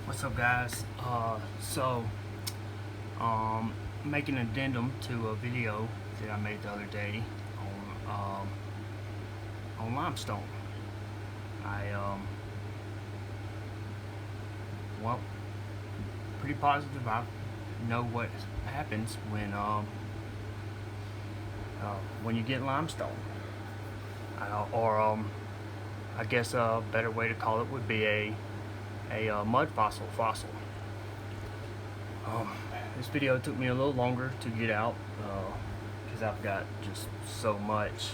What's up, guys? Making an addendum to a video that I made the other day on limestone. I well, pretty positive I know what happens when you get limestone, or I guess a better way to call it would be a mudfossil fossil. This video took me a little longer to get out because I've got just so much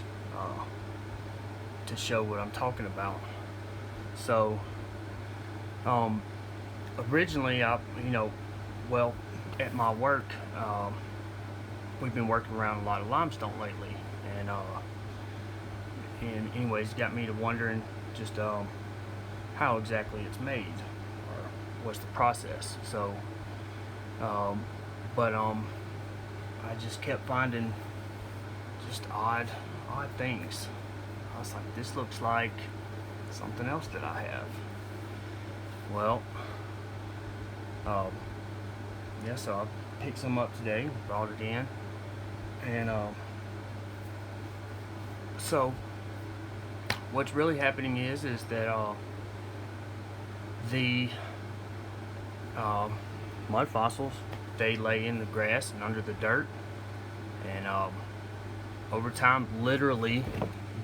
to show what I'm talking about. So, originally, at my work, we've been working around a lot of limestone lately, and anyways, got me to wondering just how exactly it's made, or what's the process. So, I just kept finding just odd things. I was like, this looks like something else that I have. Well, yeah, so I picked some up today, brought it in, and so what's really happening is that the mud fossils, they lay in the grass and under the dirt, and over time, literally,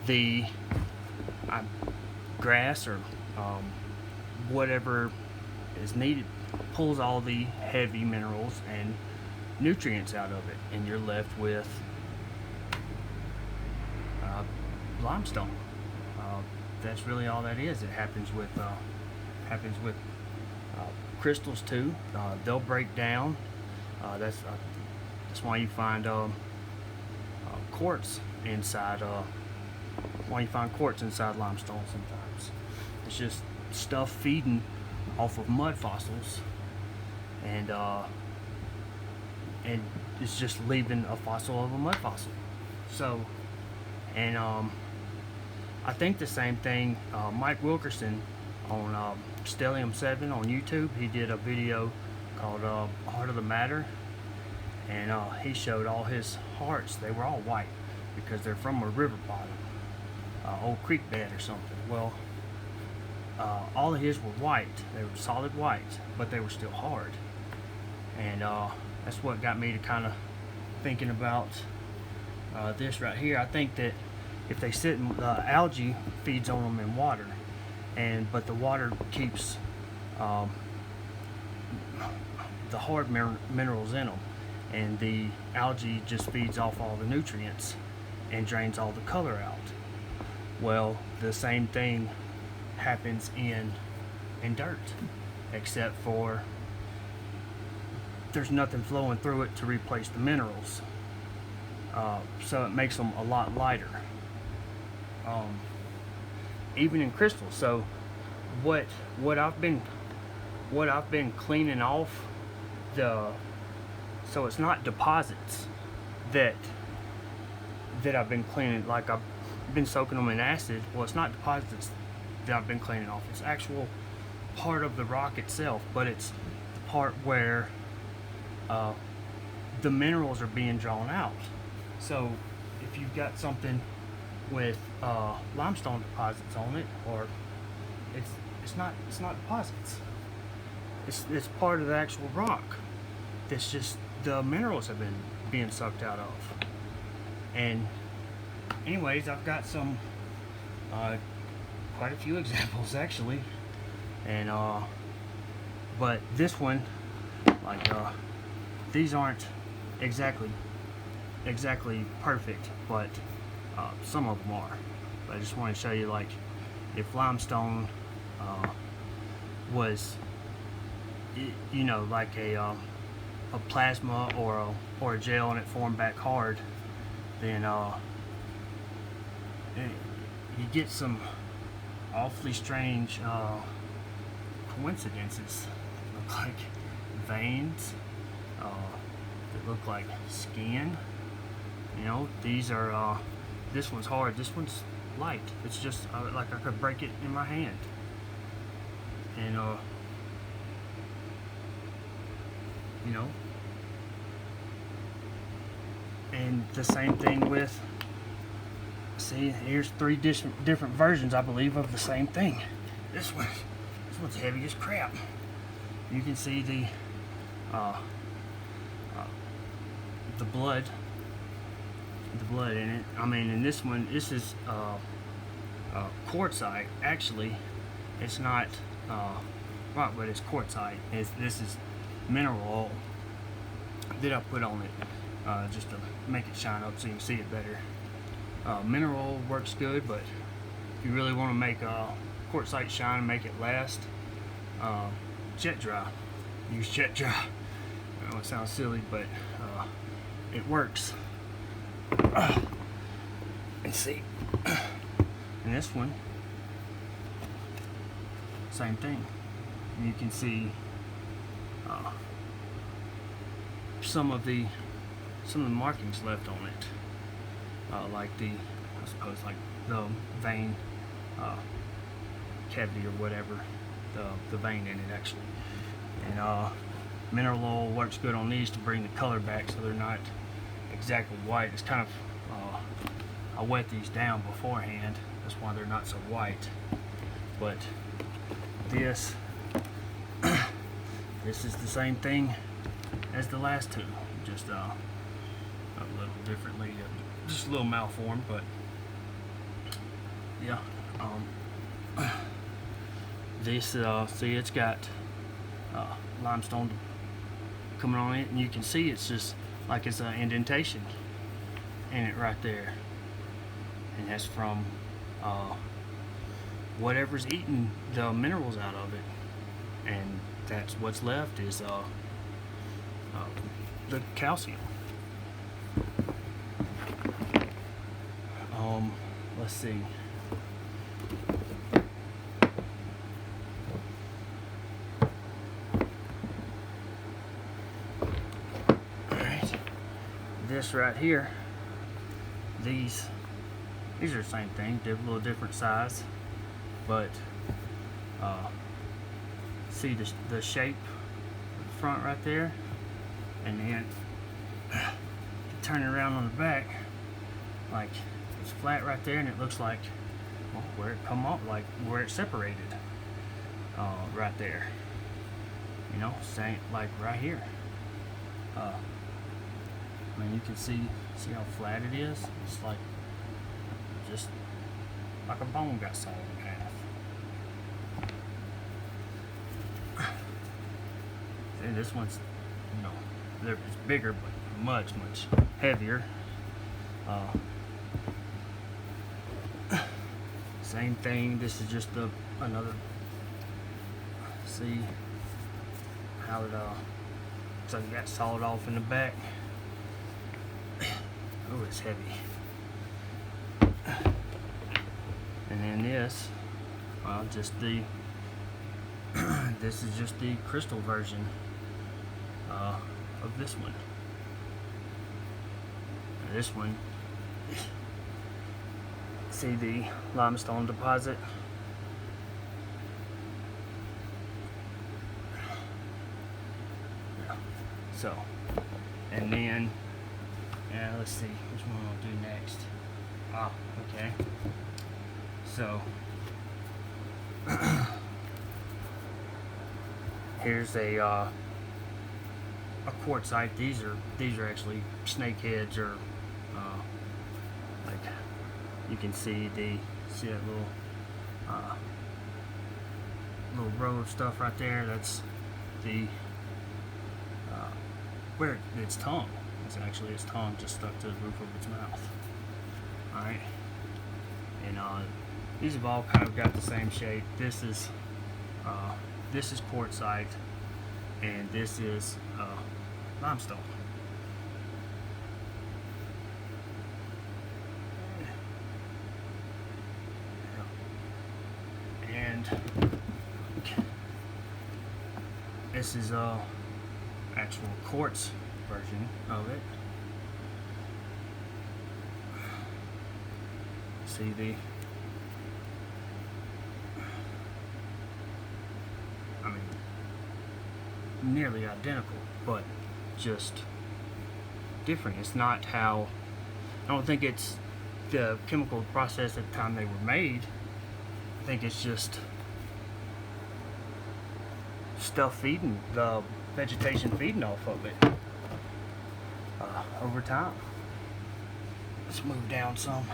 the grass or whatever is needed pulls all the heavy minerals and nutrients out of it, and you're left with limestone. That's really all that is. It happens with crystals too. They'll break down. That's why you find quartz inside. Why you find quartz inside limestone sometimes. It's just stuff feeding off of mud fossils, and it's just leaving a fossil of a mud fossil. So, and I think the same thing. Mike Wilkerson on Stellium 7 on YouTube, he did a video called Heart of the Matter, and he showed all his hearts. They were all white because they're from a river bottom, old creek bed or something. Well, all of his were white. They were solid white, but they were still hard, and that's what got me to kind of thinking about this right here. I think that if they sit in algae feeds on them in water, but the water keeps the hard minerals in them, and the algae just feeds off all the nutrients and drains all the color out. Well, the same thing happens in dirt, except for there's nothing flowing through it to replace the minerals, so it makes them a lot lighter, even in crystals. So what I've been cleaning off, so it's not deposits that I've been cleaning, like I've been soaking them in acid. Well, it's not deposits that I've been cleaning off. It's actual part of the rock itself, but it's the part where the minerals are being drawn out. So if you've got something with limestone deposits on it, or it's not deposits. It's part of the actual rock. That's just the minerals have been being sucked out of. And anyways, I've got some quite a few examples actually, and but this one, like these aren't exactly perfect, but some of them are. But I just want to show you, like, if limestone was, you know, like a plasma or a gel, and it formed back hard, then you get some awfully strange coincidences. They look like veins, that look like skin. You know, these are this one's hard, this one's light. It's just like I could break it in my hand. And you know. And the same thing with, see, here's three different versions, I believe, of the same thing. This one's heavy as crap. You can see the blood in it. I mean, in this one, this is quartzite. Actually, it's not rock, but it's quartzite. This is mineral oil that I put on it just to make it shine up so you can see it better. Mineral oil works good, but if you really want to make quartzite shine and make it last, jet dry. Use jet dry. I know it sounds silly, but it works. And see, and this one, same thing. You can see some of the markings left on it, like I suppose like the vein cavity or whatever, the vein in it actually. And mineral oil works good on these to bring the color back so they're not exactly white. It's kind of I wet these down beforehand, that's why they're not so white. But this this is the same thing as the last two, just a little differently, just a little malformed, but yeah. This see, it's got limestone coming on it, and you can see it's just like it's an indentation in it right there, and that's from whatever's eating the minerals out of it, and that's what's left is the calcium. Let's see. This right here, these are the same thing, they're a little different size, but see the shape front right there, and then turn it around on the back, like it's flat right there, and it looks like, well, where it come off, like where it separated, right there, you know, same like right here. I mean, you can see how flat it is. It's like just like a bone got sawed in half. And this one's, you know, it's bigger, but much heavier. Same thing. This is just another. See how it so you got sawed off in the back. Oh, it's heavy. And then this, well, just the this is just the crystal version of this one. And this one, see the limestone deposit. So, and then, yeah, let's see which one I'll do next. Ah, okay. So, here's a quartzite. These are actually snake heads, or like you can see that little row of stuff right there. That's the where its tongue. It's actually its tongue just stuck to the roof of its mouth. Alright. And these have all kind of got the same shape. This is quartzite, and this is limestone. And this is actual quartz version of it. See I mean, nearly identical, but just different. It's not how, I don't think it's the chemical process at the time they were made. I think it's just stuff feeding, the vegetation feeding off of it over time. Let's move down some.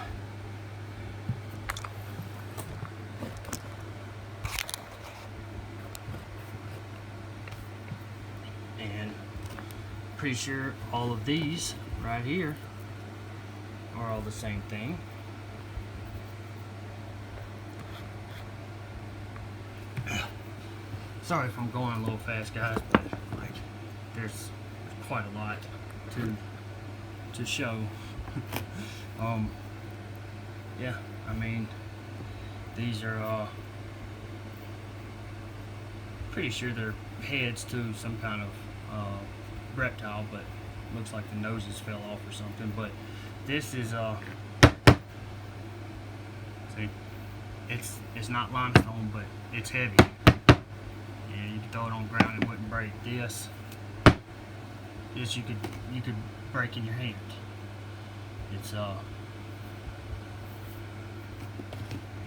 And pretty sure all of these right here are all the same thing. Sorry if I'm going a little fast, guys, but like there's quite a lot to show. Yeah, I mean, these are pretty sure they're heads to some kind of reptile, but looks like the noses fell off or something. But this is see, it's not limestone, but it's heavy. Yeah, you could throw it on the ground and it wouldn't break. This you could break in your hand.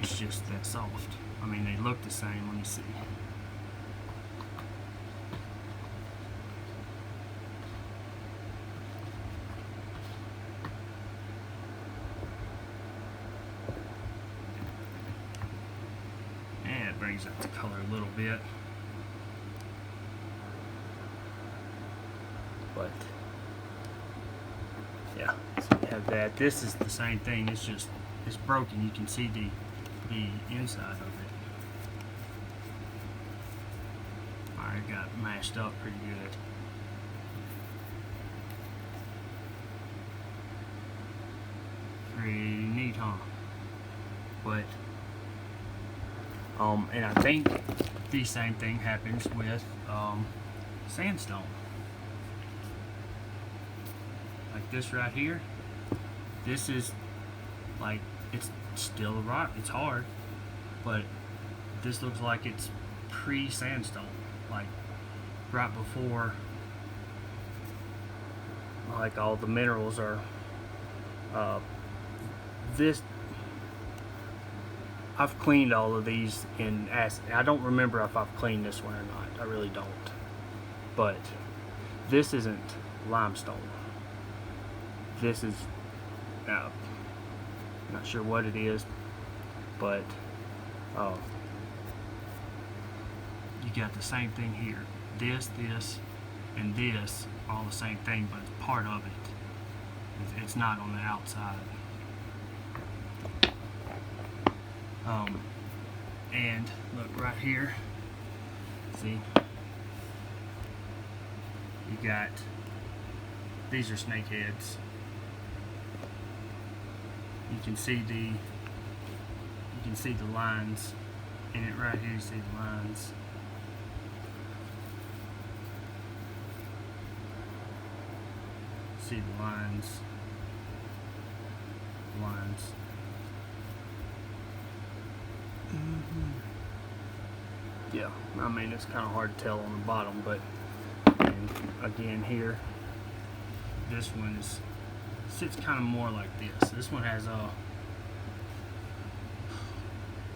It's just that soft. I mean, they look the same. Let me see. Yeah, it brings out the color a little bit. But yeah, so you have that. This is the same thing. It's just, it's broken. You can see the inside of it. Alright, got mashed up pretty good. Pretty neat, huh? But and I think the same thing happens with sandstone. Like this right here, this is like, it's still a rock, it's hard, but this looks like it's pre-sandstone, like right before, like all the minerals are this. I've cleaned all of these in acid. I don't remember if I've cleaned this one or not, I really don't, but this isn't limestone. This is, not sure what it is, but you got the same thing here. This, and this are all the same thing, but it's part of it. It's not on the outside. And look right here. See, you got, these are snake heads. You can see the lines in it right here. You see the lines. See the lines. Yeah, I mean, it's kind of hard to tell on the bottom, but and again here, this one sits kind of more like this. This one has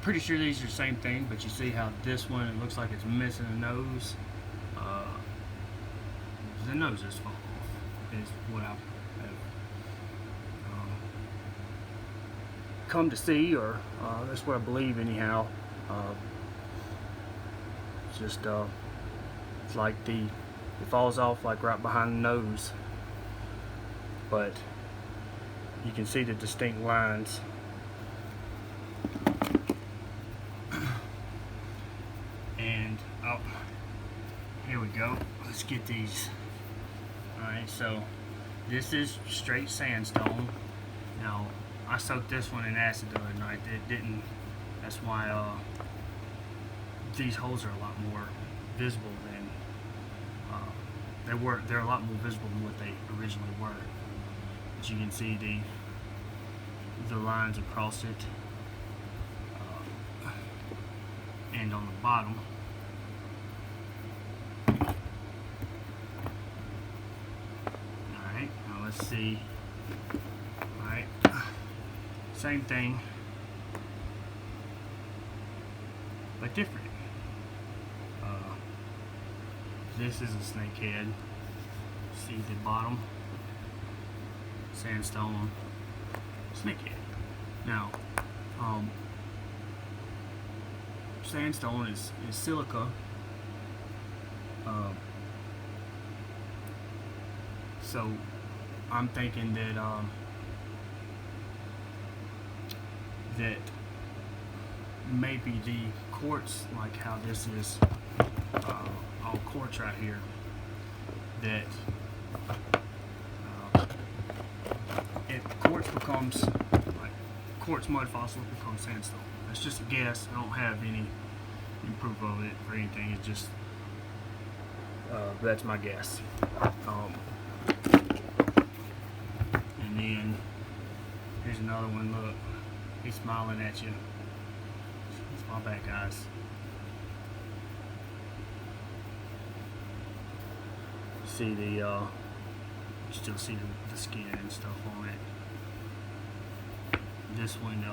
pretty sure these are the same thing, but you see how this one, it looks like it's missing a nose. The nose is fall off, is what I've come to see, or that's what I believe anyhow. It's just it's like it falls off like right behind the nose, but you can see the distinct lines. And here we go. Let's get these. Alright, so this is straight sandstone. Now I soaked this one in acid the other night. It didn't, that's why these holes are a lot more visible than they're a lot more visible than what they originally were. But you can see the lines across it, and on the bottom. See, alright, same thing, but different. This is a snakehead. See the bottom, sandstone, snakehead. Now, sandstone is silica. So I'm thinking that that maybe the quartz, like how this is all quartz right here, that if quartz becomes, like quartz mud fossil becomes sandstone. That's just a guess. I don't have any proof of it or anything. It's just that's my guess. And then here's another one. Look, he's smiling at you. Smile back, guys. See the you still see the skin and stuff on it. This one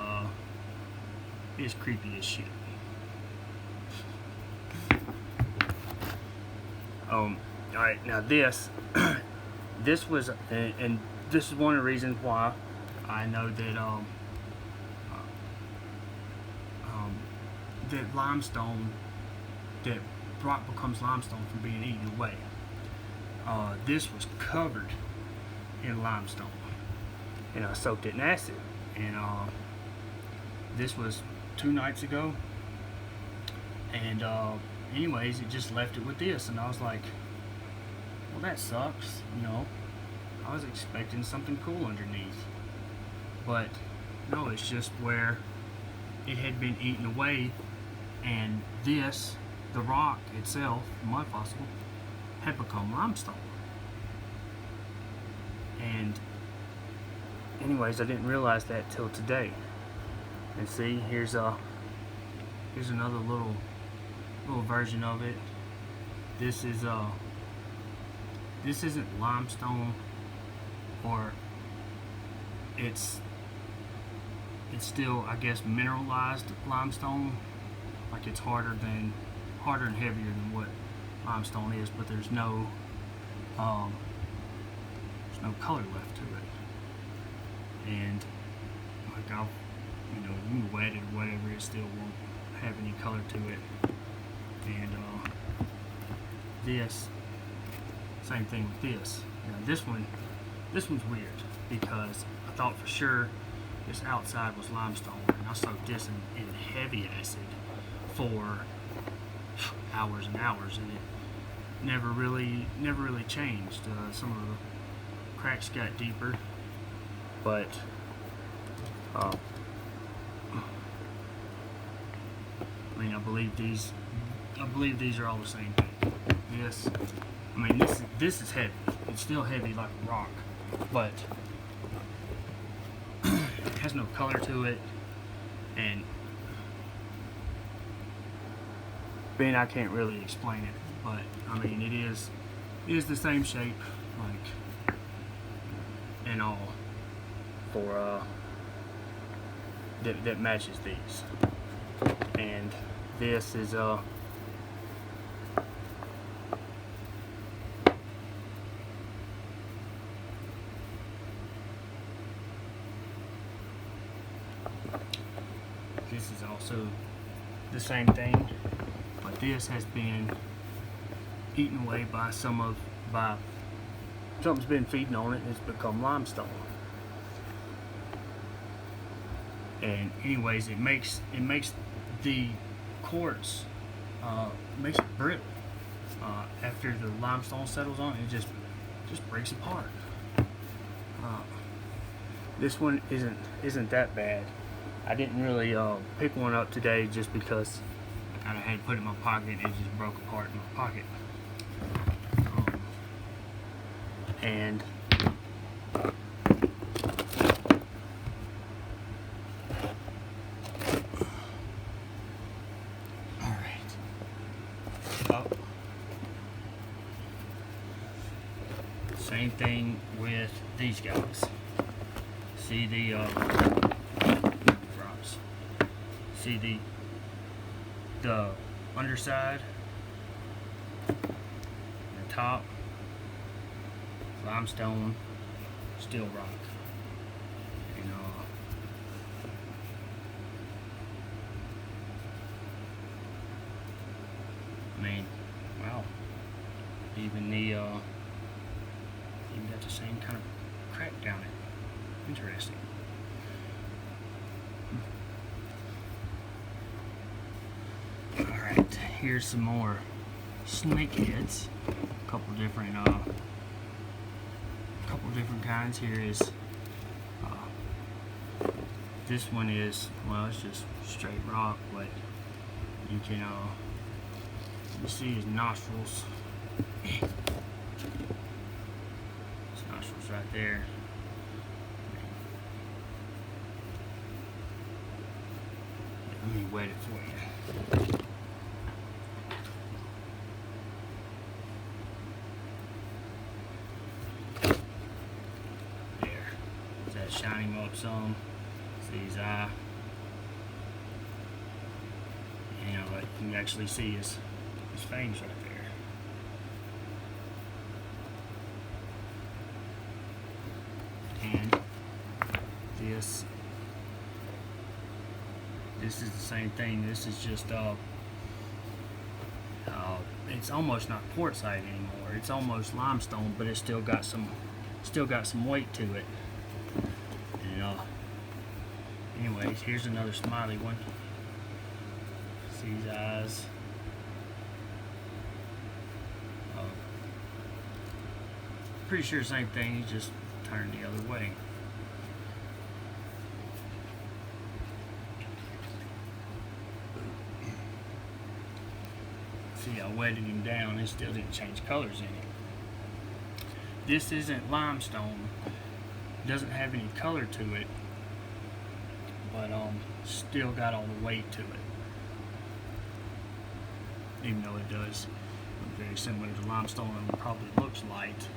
is creepy as shit. Alright, now this this was, and this is one of the reasons why I know that that limestone, that rock becomes limestone from being eaten away. This was covered in limestone, and I soaked it in acid, and this was 2 nights ago, and anyways, it just left it with this, and I was like, well, that sucks, you know. I was expecting something cool underneath, but no, it's just where it had been eaten away, and this, the rock itself, the mud fossil, had become limestone. And anyways, I didn't realize that till today. And see, here's another little version of it. This is this isn't limestone, or it's still, I guess, mineralized limestone. Like it's harder and heavier than what limestone is, but there's no color left to it. And like I'll, you know, you can wet it or whatever, it still won't have any color to it. And this, same thing with this. Now this one's weird, because I thought for sure this outside was limestone, and I soaked this in heavy acid for hours and hours, and it never really changed. Some of the cracks got deeper, but I mean, I believe these are all the same thing. This, I mean, this is heavy. It's still heavy like a rock, but it has no color to it, and being I can't really explain it, but I mean, it is the same shape, like, and all, for that matches these. And this is this is also the same thing, but this has been eaten away by something's been feeding on it, and it's become limestone. And anyways, it makes the quartz, makes it brittle. After the limestone settles on it, it just breaks apart. This one isn't that bad. I didn't really pick one up today just because I kind of had to put it in my pocket, and it just broke apart in my pocket. And Same thing with these guys. See the rocks. See the underside, the top, limestone, steel rock. And I mean, wow. Even even got the same kind of crack down it. Interesting. Alright, here's some more snakeheads. A couple different kinds. Here is this one is, well, it's just straight rock, but you can you see his nostrils. His nostrils right there. Let me wet it for you. There. Is that shining up some? See his eye? You know, like you can actually see his fangs right there. And this is the same thing. This is just it's almost not quartzite anymore. It's almost limestone, but it's still got some weight to it. And anyways, here's another smiley one. See his eyes. Pretty sure same thing. He just turned the other way. See, I wetted him down. It still didn't change colors in it. This isn't limestone. It doesn't have any color to it, but still got all the weight to it. Even though it does look very similar to limestone and probably looks light,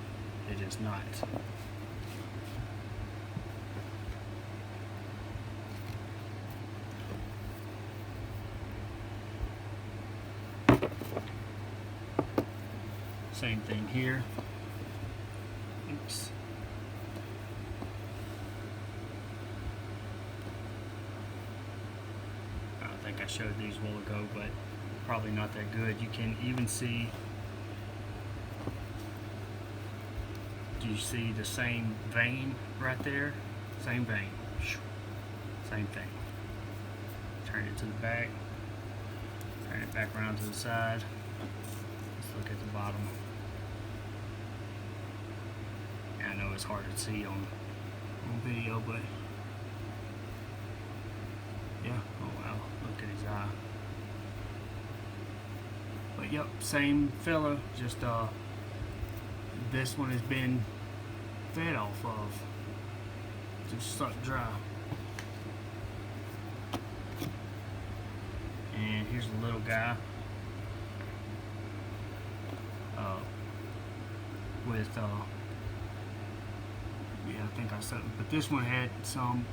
it is not. Same thing here. Oops. I don't think I showed these a while ago, but probably not that good. You can even see, do you see the same vein right there? Same vein. Same thing. Turn it to the back. Turn it back around to the side. Let's look at the bottom. I know it's hard to see on video, but yeah, oh wow, look at his eye. But yep, same fella, just this one has been fed off of, just sucked dry. And here's a little guy with yeah, I think I said it, but this one had some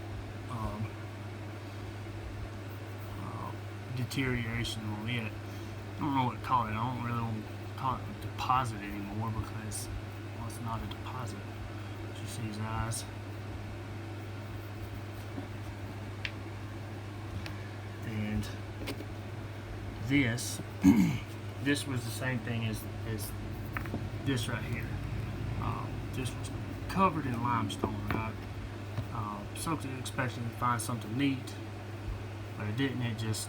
deterioration on it. I don't know what to call it. I don't really want to call it a deposit anymore because, well, it's not a deposit. You see his eyes. And this was the same thing as this right here. This was covered in limestone. I soaked it expecting to find something neat, but it didn't. It just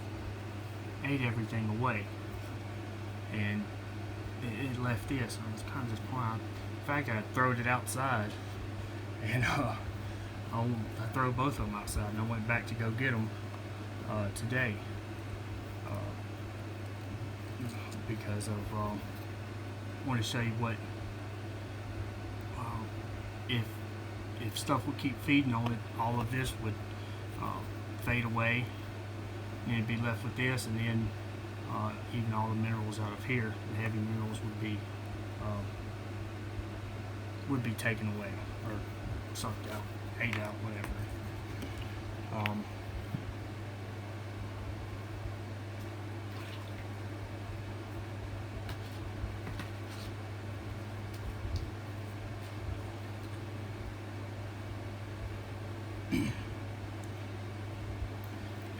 ate everything away, and it left this. I was kind of disappointed. In fact, I threw it outside, and I threw both of them outside, and I went back to go get them today because of want to show you what if stuff would keep feeding on it, all of this would fade away, and it'd be left with this, and then even all the minerals out of here, the heavy minerals, would be would be taken away or sucked out, ate out, whatever.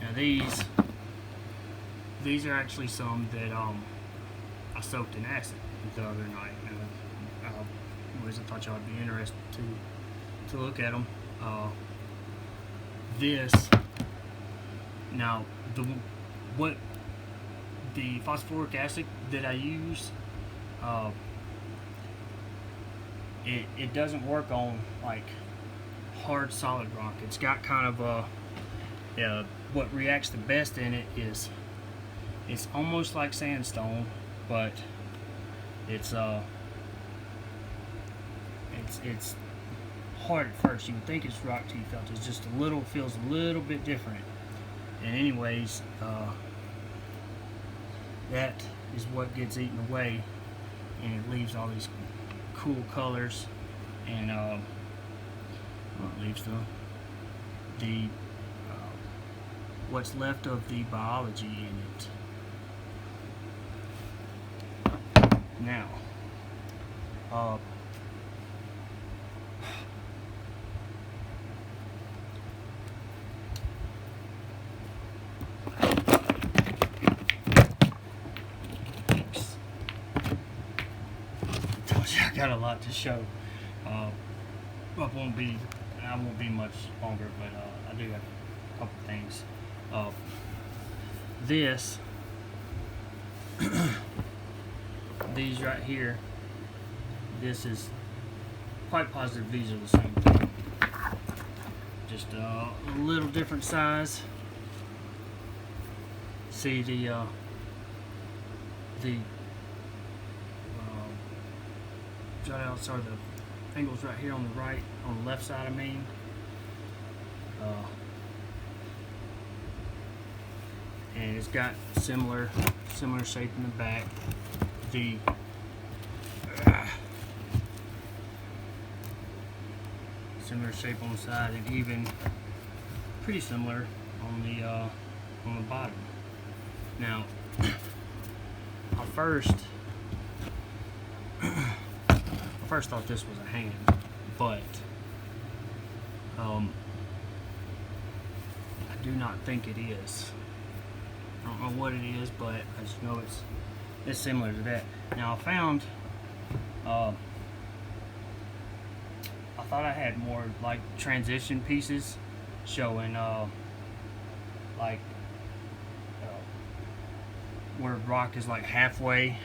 Now these are actually some that I soaked in acid the other night. I thought y'all would be interested to look at them. Now the phosphoric acid that I use, it doesn't work on like hard solid rock. It's got kind of a what reacts the best in it is it's almost like sandstone, but it's hard at first. You would think it's rock till you felt it. It's just feels a little bit different. And anyways, that is what gets eaten away, and it leaves all these cool colors, and well, it leaves the what's left of the biology in it. Now, I got a lot to show. I won't be much longer, but I do have a couple things. These right here, this is quite positive these are the same thing, just a little different size. See the jut-outs are the angles right here on the right, on the left side I mean. And it's got similar shape in the back. The similar shape on the side, and even pretty similar on the bottom. Now, I first thought this was a hand, but I do not think it is. I don't know what it is, but I just know it's similar to that. Now I found I thought I had more like transition pieces showing like where rock is like halfway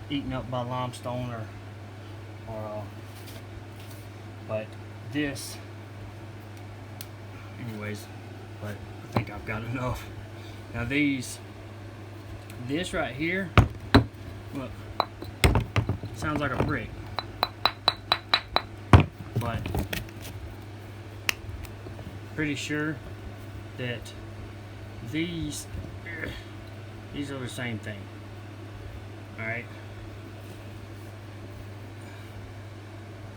eaten up by limestone or but this anyways, but I think I've got enough. Now this right here, look, sounds like a brick, but pretty sure that these are the same thing. Alright,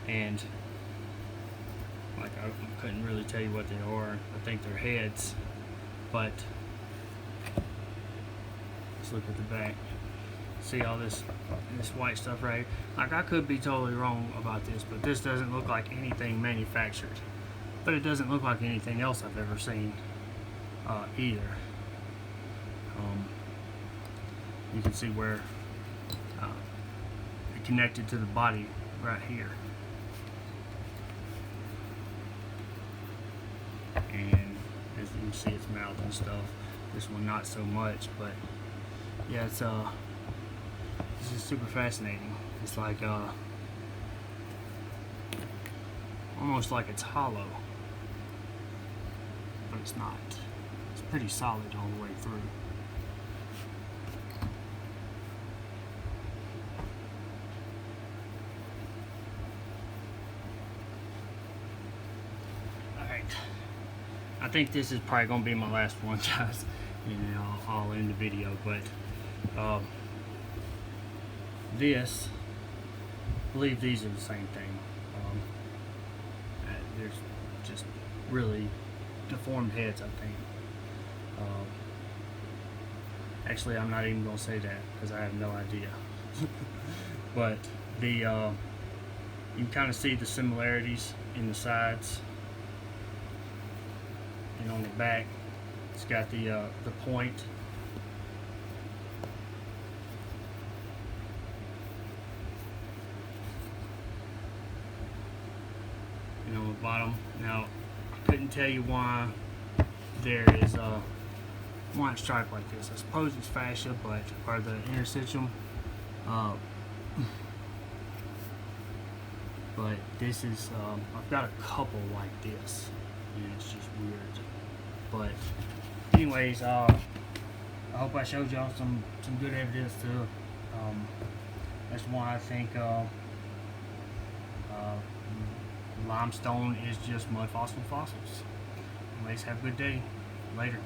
and like I couldn't really tell you what they are. I think they're heads, but let's look at the back. See all this white stuff right here? Like, I could be totally wrong about this, but this doesn't look like anything manufactured. But it doesn't look like anything else I've ever seen either. You can see where it connected to the body right here. And as you can see, its mouth and stuff. This one not so much, but yeah, it's this is super fascinating. It's like almost like it's hollow, but it's not. It's pretty solid all the way through. I think this is probably going to be my last one, guys. You know, I'll end the video, but this, I believe these are the same thing. There's just really deformed heads, I think. Actually, I'm not even going to say that because I have no idea. But you can kind of see the similarities in the sides, and on the back, it's got the point. And on the bottom, now I couldn't tell you why there is a white stripe like this. I suppose it's fascia, but or the interstitium. But this is I've got a couple like this, and it's just weird. But anyways, I hope I showed y'all some good evidence too. That's why I think limestone is just mud fossil fossils. Anyways, have a good day. Later.